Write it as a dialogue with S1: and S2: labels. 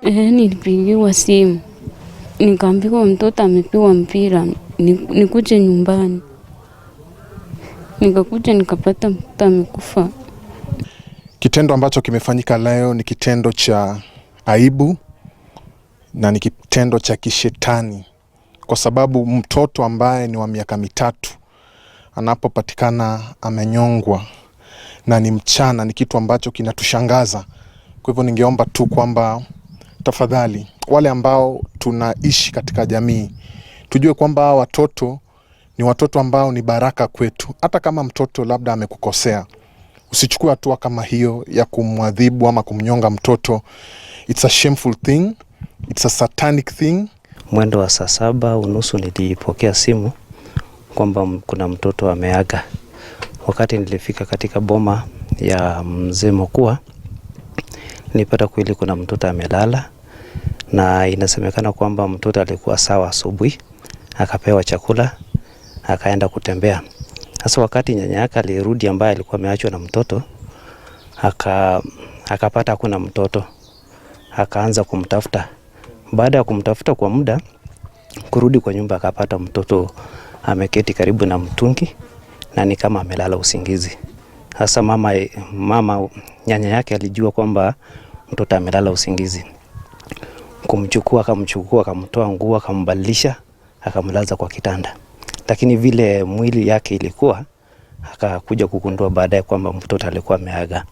S1: Nilipigiwa simu nikaambiwa mtoto amepigwa mpira nikuje nyumbani. Nikakuja nikapata mtoto amekufa.
S2: Kitendo ambacho kimefanyika leo ni kitendo cha aibu na ni kitendo cha kishetani, kwa sababu mtoto ambaye ni wa miaka 3 anapopatikana amenyongwa na ni mchana, ni kitu ambacho kinatushangaza. Kwa hivyo ningeomba tu kwamba tafadhali wale ambao tunaishi katika jamii tujue kwamba watoto ni watoto ambao ni baraka kwetu. Hata kama mtoto labda amekukosea, usichukue hatua kama hiyo ya kumwadhibu ama kumnyonga mtoto. It's a shameful thing. It's a satanic thing.
S3: Mwendo wa saa 7:30 nilipokea simu kwamba kuna mtoto ameaga. Wakati nilifika katika boma ya mzee Mokua, nilipata kweli kuna mtoto amelala, na inasemekana kwamba mtoto alikuwa sawa asubuhi, akapewa chakula, akaenda kutembea. Sasa wakati nyanya yake alirudi, ambaye alikuwa ameachwa na mtoto, akapata hakuna mtoto, akaanza kumtafuta. Baada ya kumtafuta kwa muda, kurudi kwa nyumba akapata mtoto ameketi karibu na mtungi na ni kama amelala usingizi. Sasa mama nyanya yake alijua kwamba mtoto amelala usingizi. Akamchukua, akamtoa nguo, akambadilisha, akamlaza kwa kitanda. Lakini vile mwili yake ilikuwa, akakuja kugundua baadaye kwamba mtoto alikuwa ameaga.